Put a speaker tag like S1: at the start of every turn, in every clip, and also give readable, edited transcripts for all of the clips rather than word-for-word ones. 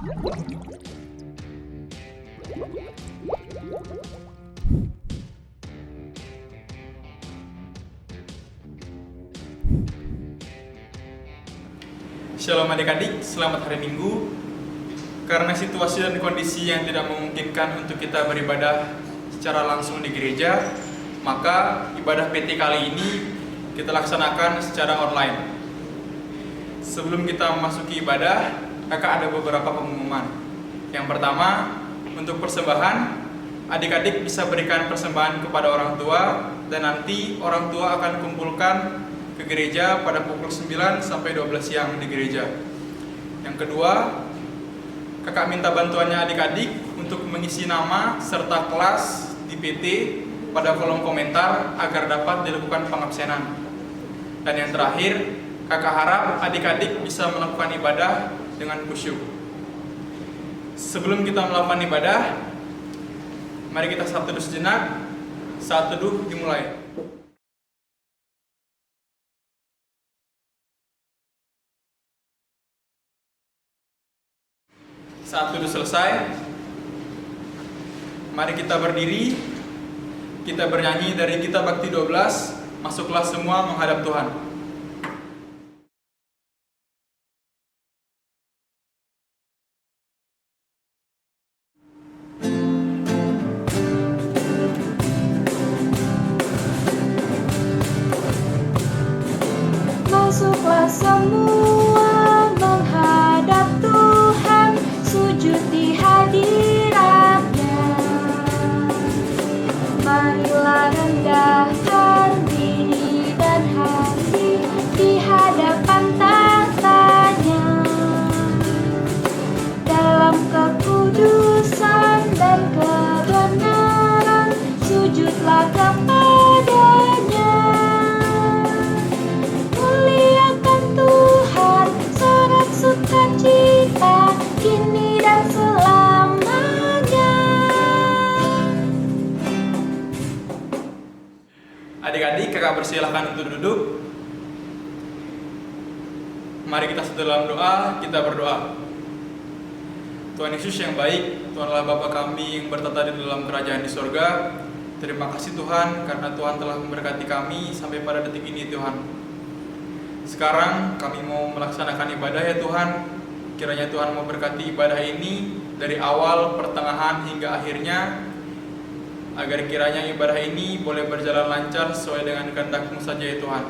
S1: Shalom adik-adik, selamat hari Minggu. Karena situasi dan kondisi yang tidak memungkinkan untuk kita beribadah secara langsung di gereja, maka ibadah PT kali ini kita laksanakan secara online. Sebelum kita memasuki ibadah, kakak ada beberapa pengumuman. Yang pertama, untuk persembahan, adik-adik bisa berikan persembahan kepada orang tua, dan nanti orang tua akan kumpulkan ke gereja pada pukul 9 sampai 12 siang di gereja. Yang kedua, kakak minta bantuannya adik-adik untuk mengisi nama serta kelas di PT pada kolom komentar agar dapat dilakukan pengabsenan. Dan yang terakhir, kakak harap adik-adik bisa melakukan ibadah dengan khusyuk. Sebelum kita melakukan ibadah, mari kita saat teduh sejenak. Saat teduh dimulai. Saat teduh selesai, mari kita berdiri. Kita bernyanyi dari Gita Bakti 12, Masuklah Semua Menghadap Tuhan.
S2: Masuklah semua menghadap Tuhan, sujud di hadiratnya. Marilah rendahkan diri dan hati di hadapan tahtanya. Dalam kekudusan dan kebenaran, sujudlah kepadanya. Muliakan Tuhan, sorak sukacita, kini dan selamanya.
S1: Adik-adik, kakak persilahkan untuk duduk. Mari kita dalam doa, kita berdoa. Tuhan Yesus yang baik, Tuhan Allah Bapa kami yang bertata di dalam kerajaan di sorga. Terima kasih Tuhan, karena Tuhan telah memberkati kami sampai pada detik ini Tuhan. Sekarang kami mau melaksanakan ibadah ya Tuhan. Kiranya Tuhan memberkati ibadah ini dari awal, pertengahan hingga akhirnya, agar kiranya ibadah ini boleh berjalan lancar sesuai dengan kehendak-Mu saja ya Tuhan.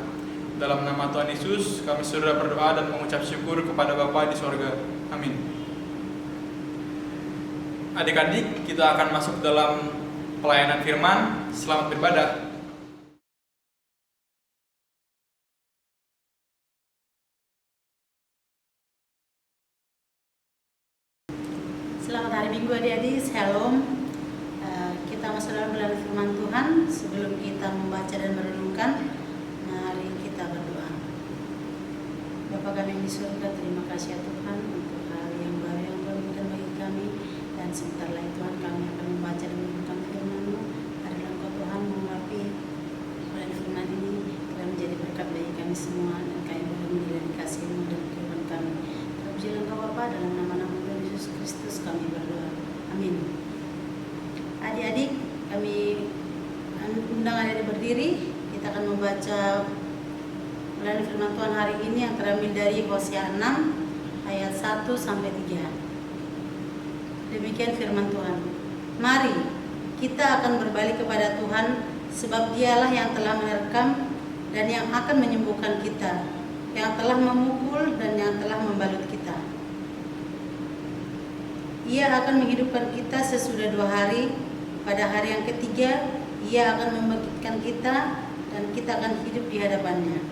S1: Dalam nama Tuhan Yesus, kami sudah berdoa dan mengucap syukur kepada Bapa di sorga. Amin. Adik-adik, kita akan masuk dalam pelayanan firman. Selamat beribadah.
S3: Selamat hari Minggu adik-adik, Shalom. Kita masuk dalam pelayanan firman Tuhan. Sebelum kita membaca dan merenungkan, mari kita berdoa. Bapa kami yang di surga, terima kasih ya Tuhan untuk hal yang baru yang Tuhan berikan bagi kami. Dan sebentar lagi Tuhan kami akan membaca dan merenungkan firman-Mu. Harilah Engkau Tuhan mengurapi pelayanan firman ini, telah menjadi berkat bagi kami semua, dan kami boleh menjalani kasih-Mu dan kehidupan kami. Terpujilah Engkau Bapa, dalam nama-Nama Tuhan Yesus Kristus kami berdoa. Amin. Adik-adik, kami undang adik-adik berdiri. Kita akan membaca pelayanan firman Tuhan hari ini yang terambil dari Hosea 6 ayat 1 sampai 3. Demikian firman Tuhan. Mari kita akan berbalik kepada Tuhan, sebab Dialah yang telah menerkam dan yang akan menyembuhkan kita, yang telah memukul dan yang telah membalut kita. Ia akan menghidupkan kita sesudah 2 hari. Pada hari yang ketiga, Ia akan membangkitkan kita dan kita akan hidup di hadapannya.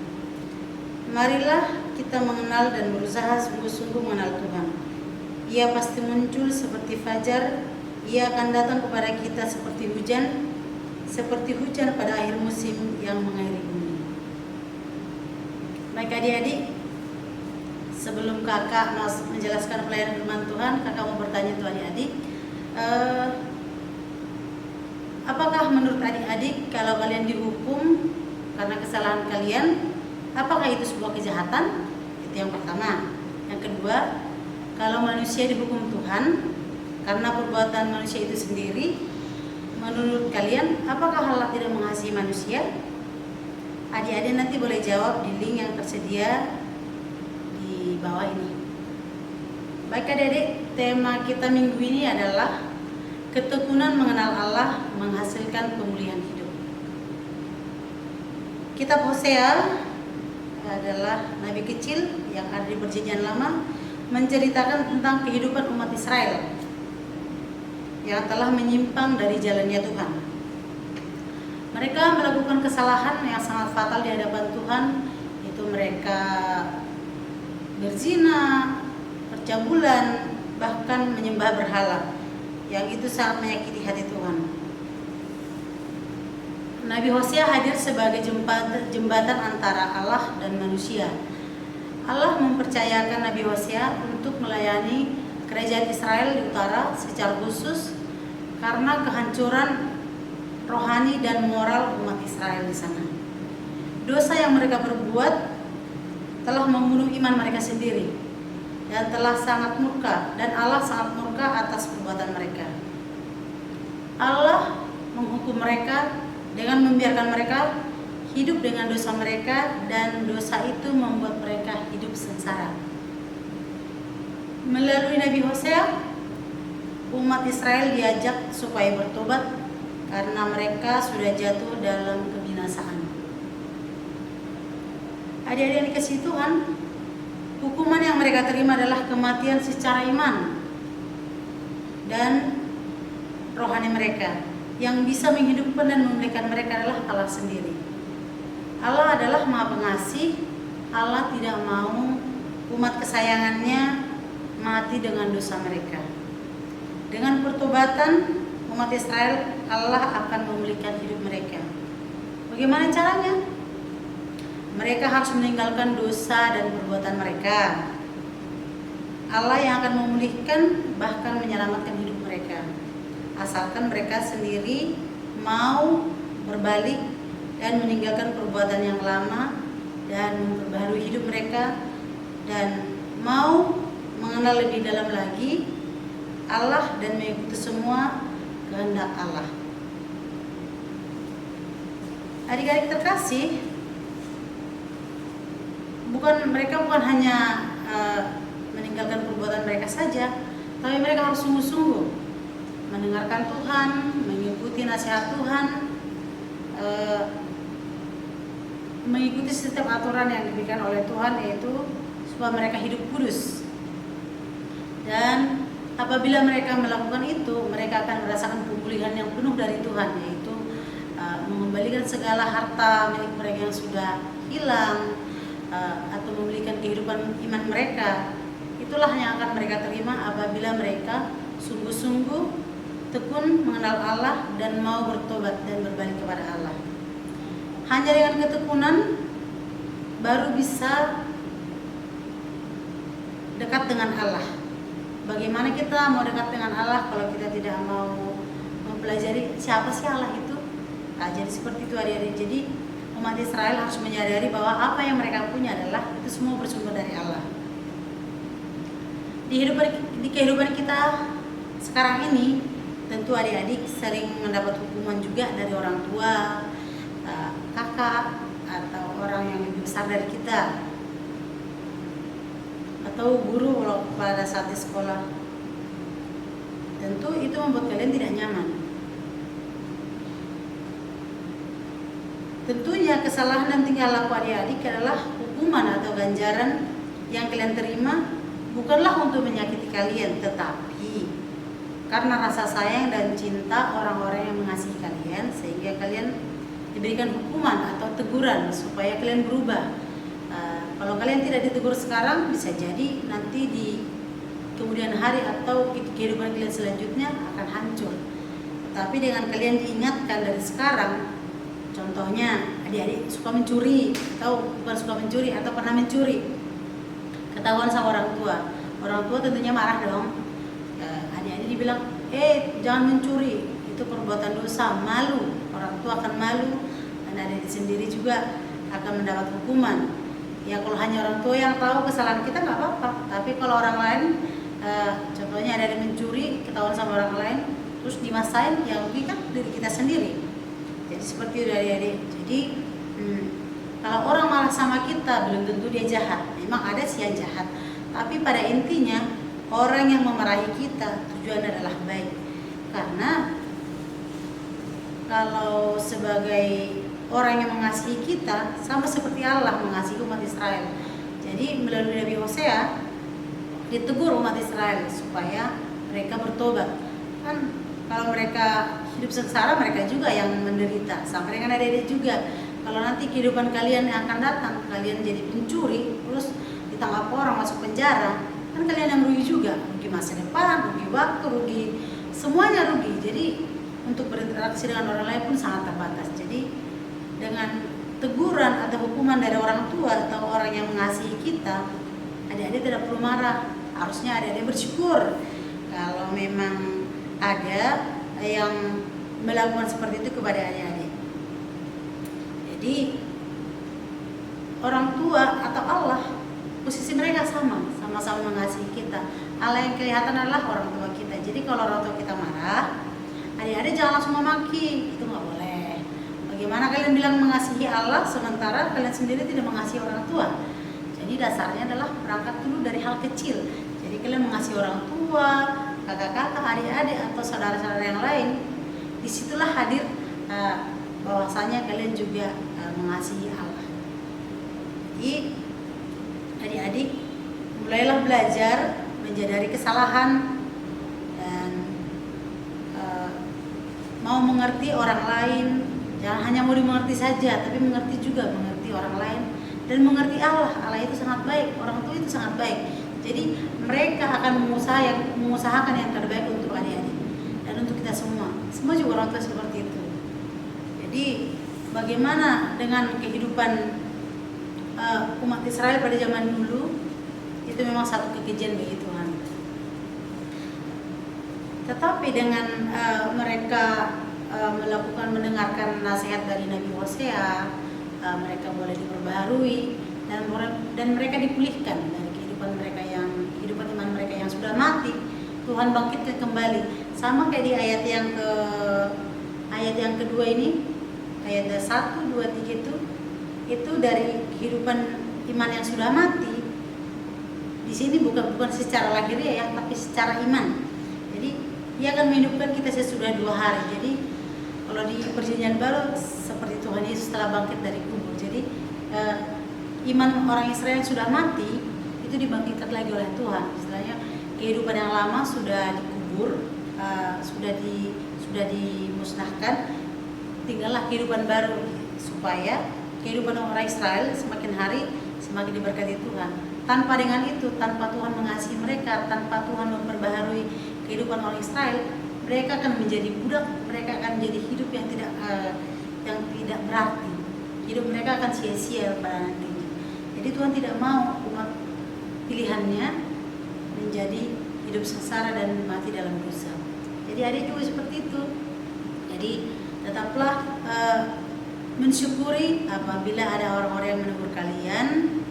S3: Marilah kita mengenal dan berusaha sungguh-sungguh mengenal Tuhan. Ia pasti muncul seperti fajar. Ia akan datang kepada kita seperti hujan pada akhir musim yang mengairi bumi. Baik adik-adik, sebelum kakak menjelaskan pelayanan firman Tuhan, kakak mau bertanya tuh adik-adik, apakah menurut adik-adik kalau kalian dihukum karena kesalahan kalian, apakah itu sebuah kejahatan? Itu yang pertama. Yang kedua, kalau manusia dihukum Tuhan karena perbuatan manusia itu sendiri, menurut kalian apakah Allah tidak mengasihi manusia? Adik-adik nanti boleh jawab di link yang tersedia di bawah ini. Baik adik-adik, tema kita minggu ini adalah ketekunan mengenal Allah menghasilkan pemulihan hidup. Kitab Hosea adalah nabi kecil yang ada di Perjanjian Lama, menceritakan tentang kehidupan umat Israel yang telah menyimpang dari jalannya Tuhan. Mereka melakukan kesalahan yang sangat fatal di hadapan Tuhan, yaitu mereka berzina, percabulan, bahkan menyembah berhala, yang itu sangat menyakiti hati Tuhan. Nabi Hosea hadir sebagai jembatan antara Allah dan manusia. Allah mempercayakan Nabi Hosea untuk melayani kerajaan Israel di utara secara khusus karena kehancuran rohani dan moral umat Israel di sana. Dosa yang mereka perbuat telah membunuh iman mereka sendiri dan telah sangat murka, dan Allah sangat murka atas perbuatan mereka. Allah menghukum mereka dengan membiarkan mereka hidup dengan dosa mereka, dan dosa itu membuat mereka hidup sengsara. Melalui Nabi Hosea, umat Israel diajak supaya bertobat karena mereka sudah jatuh dalam kebinasaan. Adik-adik yang dikasihi Tuhan, hukuman yang mereka terima adalah kematian secara iman dan rohani mereka. Yang bisa menghidupkan dan memulihkan mereka adalah Allah sendiri. Allah adalah Maha Pengasih. Allah tidak mau umat kesayangannya mati dengan dosa mereka. Dengan pertobatan umat Israel, Allah akan memulihkan hidup mereka. Bagaimana caranya? Mereka harus meninggalkan dosa dan perbuatan mereka. Allah yang akan memulihkan, bahkan menyelamatkan hidup mereka, asalkan mereka sendiri mau berbalik dan meninggalkan perbuatan yang lama dan memperbaharui hidup mereka, dan mau mengenal lebih dalam lagi Allah dan mengikuti semua kehendak Allah. Adik-adik terkasih, mereka bukan hanya meninggalkan perbuatan mereka saja, tapi mereka harus sungguh-sungguh mendengarkan Tuhan, mengikuti nasihat Tuhan, mengikuti setiap aturan yang diberikan oleh Tuhan, yaitu supaya mereka hidup kudus. Dan apabila mereka melakukan itu, mereka akan merasakan pemulihan yang penuh dari Tuhan, yaitu mengembalikan segala harta milik mereka yang sudah hilang, atau memulihkan kehidupan iman mereka. Itulah yang akan mereka terima apabila mereka sungguh-sungguh tekun mengenal Allah dan mau bertobat dan berbalik kepada Allah. Hanya dengan ketekunan baru bisa dekat dengan Allah. Bagaimana kita mau dekat dengan Allah kalau kita tidak mau mempelajari siapa sih Allah itu? Nah, jadi seperti itu adik-adik. Jadi umat Israel harus menyadari bahwa apa yang mereka punya adalah itu semua bersumber dari Allah. Di kehidupan kita sekarang ini, tentu adik-adik sering mendapat hukuman juga dari orang tua, kakak, atau orang yang lebih besar dari kita, atau guru pada saat di sekolah. Tentu itu membuat kalian tidak nyaman. Tentunya kesalahan dan tingkah laku adik-adik adalah hukuman atau ganjaran yang kalian terima, bukanlah untuk menyakiti kalian, tetapi karena rasa sayang dan cinta orang-orang yang mengasihi kalian, sehingga kalian diberikan hukuman atau teguran supaya kalian berubah. Kalau kalian tidak ditegur sekarang, bisa jadi nanti di kemudian hari atau kehidupan kalian selanjutnya akan hancur. Tapi dengan kalian diingatkan dari sekarang, contohnya adik-adik suka mencuri atau bukan suka mencuri atau pernah mencuri, ketahuan sama orang tua tentunya marah dong. Adik-adik dibilang, jangan mencuri, itu perbuatan dosa, malu, orang tua akan malu, dan adik sendiri juga akan mendapat hukuman. Ya kalau hanya orang tua yang tahu kesalahan kita nggak apa-apa, tapi kalau orang lain contohnya ada yang mencuri, ketahuan sama orang lain, terus dimasain, yang rugi kan diri kita sendiri. Jadi seperti itu adik-adik. Jadi kalau orang marah sama kita belum tentu dia jahat. Memang ada sih yang jahat, tapi pada intinya orang yang memarahi kita tujuan adalah baik. Karena kalau sebagai orang yang mengasihi kita, sama seperti Allah mengasihi umat Israel. Jadi melalui Nabi Hosea ditegur umat Israel supaya mereka bertobat. Kan kalau mereka hidup sengsara, mereka juga yang menderita. Sampai dengan adik-adik juga, kalau nanti kehidupan kalian yang akan datang, kalian jadi pencuri, terus ditangkap orang, masuk penjara, kan kalian yang rugi juga. Rugi masa depan, rugi waktu, rugi, semuanya rugi. Jadi untuk berinteraksi dengan orang lain pun sangat terbatas. Jadi dengan teguran atau hukuman dari orang tua atau orang yang mengasihi kita, adik-adik tidak perlu marah. Harusnya adik-adik bersyukur kalau memang ada yang melakukan seperti itu kepada adik-adik. Jadi orang tua atau Allah, posisi mereka sama-sama mengasihi kita. Allah yang kelihatan adalah orang tua kita. Jadi kalau orang tua kita marah, adik-adik jangan langsung memaki, itu nggak boleh. Bagaimana kalian bilang mengasihi Allah sementara kalian sendiri tidak mengasihi orang tua? Jadi dasarnya adalah berangkat dulu dari hal kecil. Jadi kalian mengasihi orang tua, kakak-kakak, adik-adik atau saudara-saudara yang lain. Disitulah hadir bahwasanya kalian juga mengasihi Allah. Jadi adik-adik mulailah belajar menjadari kesalahan dan mau mengerti orang lain. Jangan hanya mau dimengerti saja, tapi mengerti juga, mengerti orang lain dan mengerti Allah. Allah itu sangat baik, orang tua itu sangat baik. Jadi mereka akan mengusahakan yang terbaik untuk adik-adik dan untuk kita semua. Semua juga orang tua seperti itu. Jadi bagaimana dengan kehidupan umat Israel pada zaman dulu, itu memang satu kekejian bagi Tuhan. Tetapi dengan mereka mendengarkan nasihat dari Nabi Hosea, mereka boleh diperbaharui dan mereka dipulihkan dari kehidupan iman mereka yang sudah mati. Tuhan bangkitkan kembali, sama kayak di ayat yang kedua ini, ayat 1, 2, 3 itu dari kehidupan iman yang sudah mati. Di sini bukan secara lahiriah ya, tapi secara iman. Jadi dia akan menghidupkan kita sesudah 2 hari. Jadi kalau di Perjanjian Baru seperti Tuhan Yesus telah bangkit dari kubur. Jadi iman orang Israel yang sudah mati itu dibangkitkan lagi oleh Tuhan. Istilahnya kehidupan yang lama sudah dikubur, sudah dimusnahkan, tinggallah kehidupan baru supaya kehidupan orang Israel semakin hari semakin diberkati Tuhan. Tanpa dengan itu, tanpa Tuhan mengasihi mereka, tanpa Tuhan memperbaharui kehidupan orang Israel, mereka akan menjadi budak, mereka akan menjadi hidup yang tidak berarti. Hidup mereka akan sia-sia pada nantinya. Jadi Tuhan tidak mau umat pilihannya menjadi hidup sengsara dan mati dalam dosa. Jadi adik juga seperti itu. Jadi tetaplah mensyukuri apabila ada orang-orang yang menegur kalian.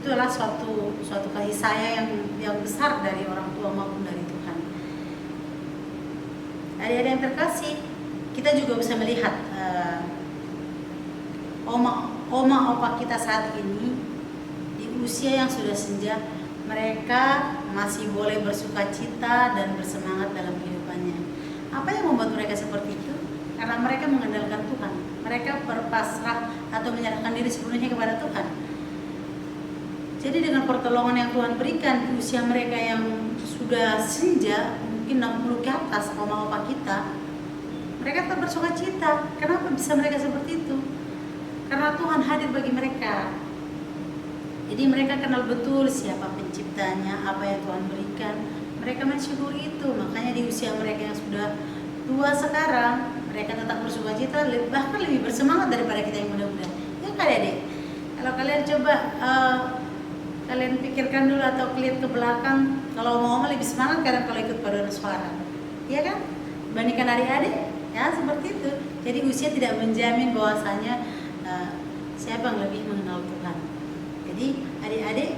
S3: Itu adalah suatu kasih sayang yang besar dari orang tua maupun dari Tuhan. Adik-adik yang terkasih, kita juga bisa melihat oma opa kita saat ini di usia yang sudah senja, mereka masih boleh bersukacita dan bersemangat dalam kehidupannya. Apa yang membuat mereka seperti itu? Karena mereka mengandalkan Tuhan. Mereka berpasrah atau menyerahkan diri sepenuhnya kepada Tuhan. Jadi dengan pertolongan yang Tuhan berikan di usia mereka yang sudah senja, mungkin 60 ke atas, oma opa kita, mereka tetap bersukacita. Kenapa bisa mereka seperti itu? Karena Tuhan hadir bagi mereka. Jadi mereka kenal betul siapa penciptanya, apa yang Tuhan berikan. Mereka mensyukuri itu. Makanya di usia mereka yang sudah tua sekarang, mereka tetap bersukacita, bahkan lebih bersemangat daripada kita yang muda-muda. Ya kan adik? Kalau kalian coba kalian pikirkan dulu atau lihat ke belakang, kalau mau lebih semangat karena kalau ikut paduan suara, iya kan? Bandingkan adik-adik, ya seperti itu. Jadi usia tidak menjamin bahwasanya siapa yang lebih mengenal Tuhan. Jadi adik-adik,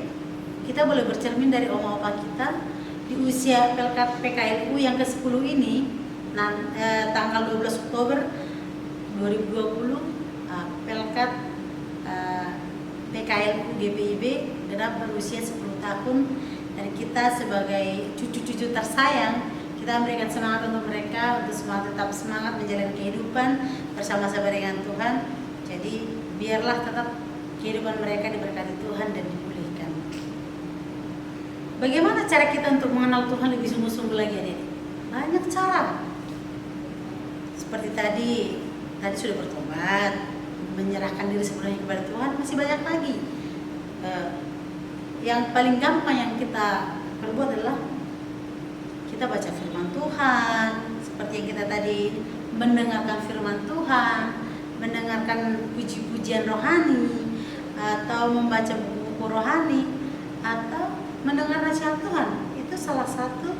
S3: kita boleh bercermin dari oma opa kita di usia Pelkat PKLU yang ke-10 ini, tanggal 12 Oktober 2020, Pelkat PKLU GPIB genap berusia 10 tahun, dan kita sebagai cucu-cucu tersayang, kita memberikan semangat untuk mereka untuk tetap semangat menjalani kehidupan bersama-sama dengan Tuhan. Jadi biarlah tetap kehidupan mereka diberkati Tuhan dan dipulihkan. Bagaimana cara kita untuk mengenal Tuhan lebih sungguh-sungguh lagi, adik? Banyak cara. Seperti tadi sudah bertobat, menyerahkan diri sepenuhnya kepada Tuhan, masih banyak lagi. Yang paling gampang yang kita perbuat adalah kita baca firman Tuhan, seperti yang kita tadi mendengarkan firman Tuhan, mendengarkan puji-pujian rohani, atau membaca buku-buku rohani, atau mendengar nasihat Tuhan. Itu salah satu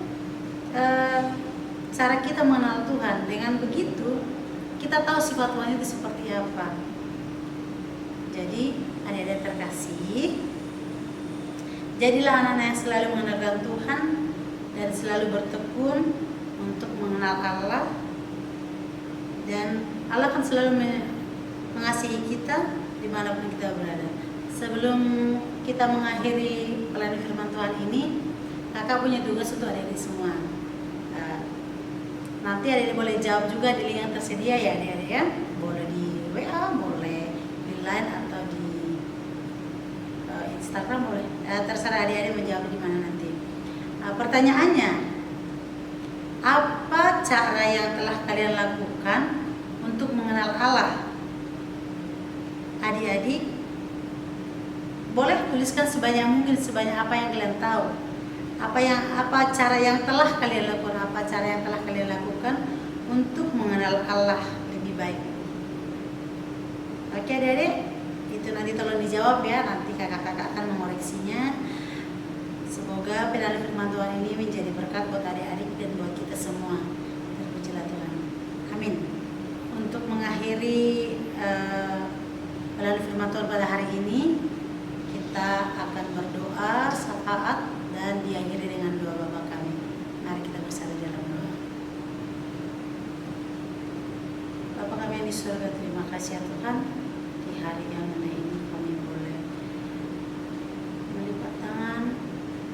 S3: cara kita mengenal Tuhan. Dengan begitu kita tahu sifat Tuhan itu seperti apa. Jadi adik-adik terkasih, jadilah anak-anak yang selalu mengenalkan Tuhan dan selalu bertekun untuk mengenal Allah, dan Allah akan selalu mengasihi kita dimanapun kita berada. Sebelum kita mengakhiri pelayanan firman Tuhan ini, kakak punya tugas untuk adik-adik semua. Nanti adik-adik boleh jawab juga di link yang tersedia ya adik-adik ya. Boleh di WA, boleh di Line atau di Instagram, boleh. Terserah adik-adik menjawab di mana nanti. Pertanyaannya, apa cara yang telah kalian lakukan untuk mengenal Allah? Adik-adik boleh tuliskan sebanyak mungkin, sebanyak apa yang kalian tahu. Apa cara yang telah kalian lakukan? Apa cara yang telah kalian lakukan untuk mengenal Allah lebih baik? Oke adik-adik, itu nanti tolong dijawab ya. Nanti kakak-kakak akan mengoreksinya. Semoga pelayanan firman Tuhan ini menjadi berkat buat adik-adik dan buat kita semua. Terpujilah Tuhan. Amin. Untuk mengakhiri pelayanan firman Tuhan pada hari ini, kita akan berdoa syafaat dan diakhiri dengan doa Bapa kami. Mari kita bersatu dalam doa. Bapa kami yang di surga, terima kasih ya Tuhan, di hari yang mana ini kami boleh melipat tangan,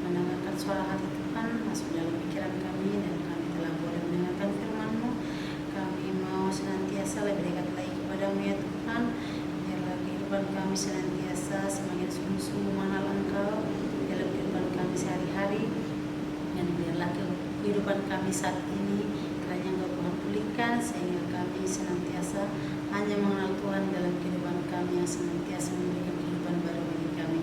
S3: mendengarkan suara hati Tuhan masuk dalam pikiran kami, dan kami telah boleh mendengarkan firman-Mu. Kami mau senantiasa lebih dekat lagi kepada-Mu ya Tuhan. Biarlah kehidupan kami senantiasa semakin sungguh-sungguh mengenal Engkau dalam kehidupan kami sehari-hari, dan biarlah kehidupan kami saat ini kiranya Engkau Tuhan pulihkan, sehingga kami senantiasa hanya mengenal Tuhan dalam kehidupan kami yang senantiasa memberikan kehidupan baru bagi kami.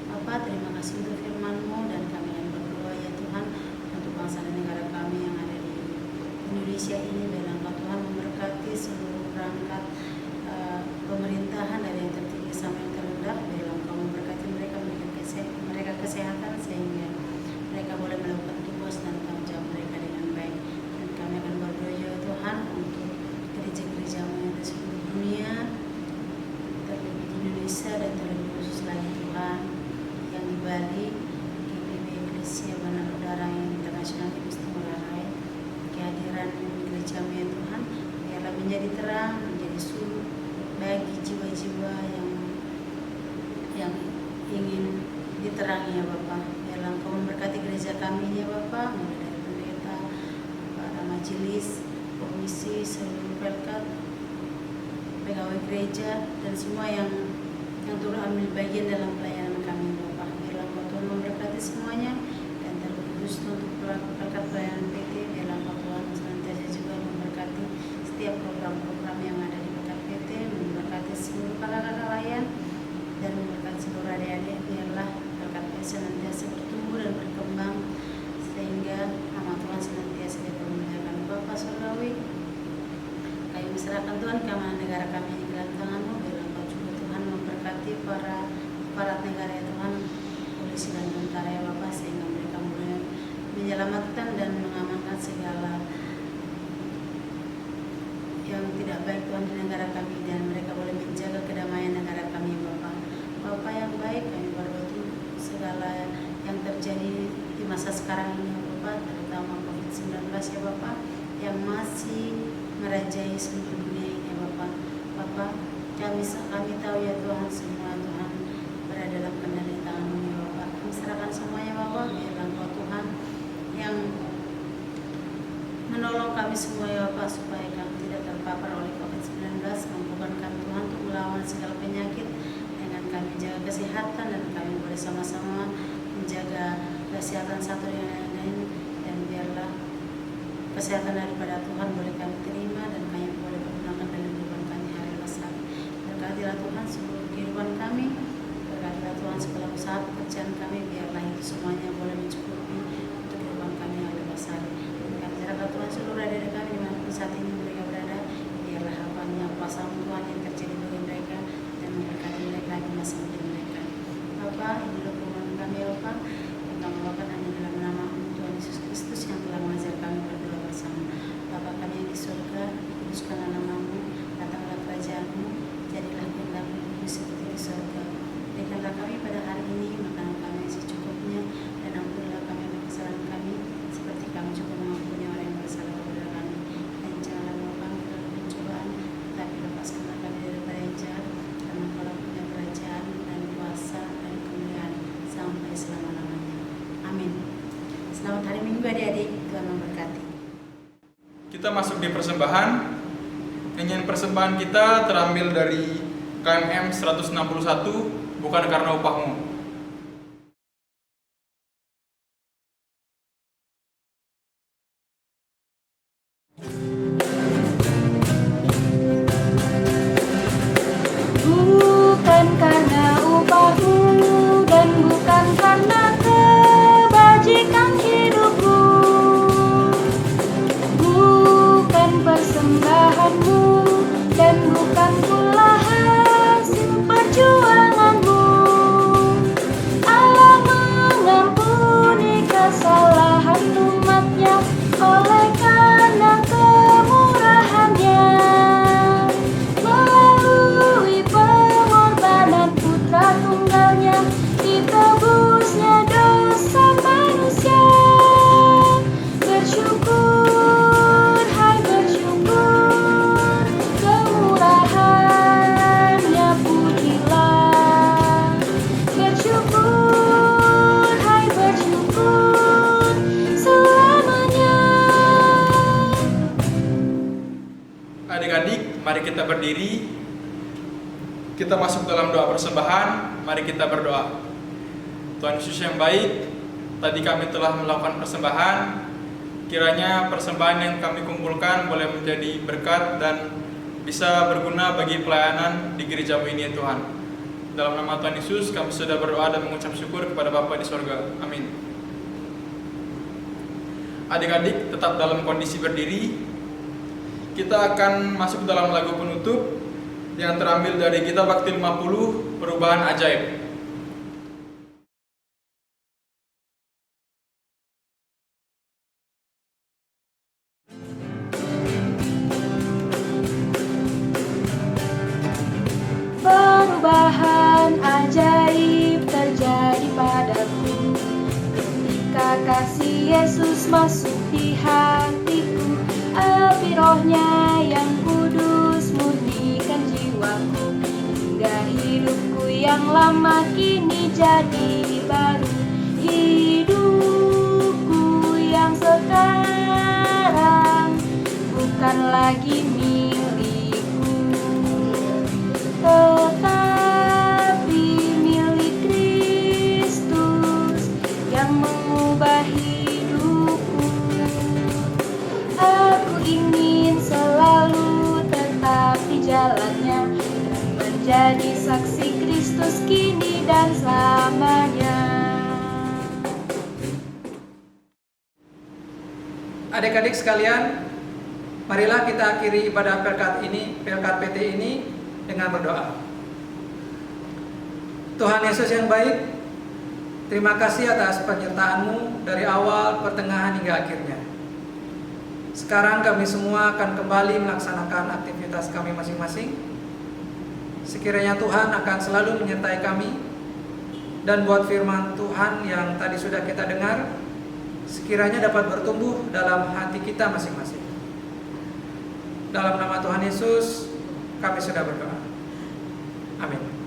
S3: Bapa, terima kasih untuk firman-Mu, dan kami akan berdoa ya Tuhan untuk bangsa dan negara kami yang ada di Indonesia ini. Biarlah Engkau Tuhan memberkati seluruh perangkat pemerintahan dari yang tertinggi sampai yang terendah. Biarlah Engkau memberkati mereka, memberikan mereka kesehatan sehingga mereka boleh melakukan tugas dan tanggung jawab mereka dengan baik. Dan kami akan berdoa ya Tuhan untuk gereja-gereja-Mu yang di seluruh dunia, terlebih di Indonesia dan terlebih khusus lagi Tuhan yang di Bali, GPIB Eklesia Bandar Udara yang Internasional Istimewa Rai. Kehadiran gereja-Mu ya Tuhan biarlah menjadi terang, menjadi suluh bagi jiwa-jiwa yang ingin diterangi ya Bapak. Biarlah Engkau memberkati gereja kami ya Bapak, mulai dari pendeta, para majelis, komisi, seluruh pelkat, pegawai gereja, dan semua yang turut ambil bagian dalam pelayanan kami Bapak. Biarlah Engkau Tuhan memberkati semuanya, dan terkhusus untuk pelkat pelayanan PT. Biarlah Engkau Tuhan senantiasa juga memberkati setiap program-program yang ada di pelkat PT, memberkati seluruh kakak-kakak layan, dan memberkati seluruh adik-adik. Biarlah pelkat PT senantiasa bertumbuh dan berkembang, sehingga nama Tuhan senantiasa dipermuliakan. Bapa surgawi, kami serahkan Tuhan keamanan negara kami di dalam tangan-Mu. Biarlah Engkau juga Tuhan memberkati para aparat negara ya Tuhan, polisi dan tentara ya Bapak, sehingga mereka boleh menyelamatkan dan mengamankan segala yang tidak baik Tuhan di negara kami, dan mereka boleh menjaga kedamaian negara kami Bapak. Bapak yang baik, kami yang masih merajai seluruh dunia ini ya Bapa. Bapa, kami tahu ya Tuhan, semua Tuhan berada dalam kendali tangan-Mu ya Bapa. Kami serahkan semuanya Bapa, biarlah Engkau Tuhan yang menolong kami semua ya Bapa, supaya kami tidak terpapar oleh COVID-19. Mampukan kami Tuhan untuk melawan segala penyakit dengan kami jaga kesehatan, dan kami boleh sama-sama menjaga kesehatan satu dengan lain, dan biarlah kesehatan daripada Tuhan boleh kami terima dan kami boleh pergunakan dalam kehidupan kami hari lepas hari. Berkatilah Tuhan seluruh kehidupan kami, berkatilah Tuhan segala usaha pekerjaan kami, biarlah itu semuanya boleh mencukupi untuk kehidupan kami hari lepas hari. Dan kami serahkan Tuhan seluruh adik-adik kami dimanapun saat ini mereka berada, biarlah hambanya kuasa Tuhan yang terjadi bagi mereka dan memberkati mereka di masa hidup mereka. Bapa, inilah firman kami ya Bapa, yang kami bawakan hanya dalam nama Tuhan Yesus Kristus yang telah mengajar kami berdoa bersama. Bapa kami yang di surga, dikuduskanlah nama-Mu, datanglah kerajaan-Mu, jadilah kehendak-Mu di bumi seperti di surga. Berikanlah kami pada hari ini makanan kami yang secukupnya, dan ampunilah kami akan kesalahan kami, seperti kami juga mengampuni orang yang bersalah kepada kami. Dan janganlah membawa kami ke dalam pencobaan, tetapi lepaskanlah kami daripada yang jahat, karena Engkau punya kerajaan dan kuasa dan kemuliaan sampai selama-lamanya. Amin. Selamat hari Minggu adik-adik, Tuhan memberkati.
S1: Kita masuk di persembahan. Nyanyian persembahan kita terambil dari KMM 161, bukan karena upahmu.
S2: Bukan karena upahmu dan bukan karena kebajikan hidupku, bukan persembahanmu dan bukan pula hasil perjuanganmu. Allah mengampuni kesalahan umatnya oleh karena kemurahannya. Melalui pengorbanan putra tunggalnya, ditebusnya dosa manusia. Bersyukur, hai bersyukur, kemurahannya pujilah. Bersyukur, hai bersyukur, selamanya.
S1: Adik-adik, mari kita berdiri. Kita masuk dalam doa persembahan. Mari kita berdoa. Tuhan Yesus yang baik, tadi kami telah melakukan persembahan. Kiranya persembahan yang kami kumpulkan boleh menjadi berkat dan bisa berguna bagi pelayanan di gerejamu ini ya Tuhan. Dalam nama Tuhan Yesus kami sudah berdoa dan mengucap syukur kepada Bapa di sorga. Amin. Adik-adik tetap dalam kondisi berdiri. Kita akan masuk dalam lagu penutup yang terambil dari kitab Bakti 50, Perubahan Ajaib.
S2: Perubahan ajaib terjadi padaku ketika kasih Yesus masuk di hatiku. Api rohnya yang kudus murnikan jiwaku, hingga hidupku yang lama kini jadi baru. Hidupku yang sekarang bukan lagi milikku, tetapi milik Kristus yang mengubah hidupku. Aku ingin selalu tetap di jalannya dan menjadi saksi Kristus kini dan selamanya.
S4: Adik-adik sekalian, marilah kita akhiri ibadah Pelkat PT ini dengan berdoa. Tuhan Yesus yang baik, terima kasih atas penyertaan-Mu dari awal, pertengahan hingga akhirnya. Sekarang kami semua akan kembali melaksanakan aktivitas kami masing-masing. Sekiranya Tuhan akan selalu menyertai kami, dan buat firman Tuhan yang tadi sudah kita dengar, sekiranya dapat bertumbuh dalam hati kita masing-masing. Dalam nama Tuhan Yesus kami sudah berdoa. Amin.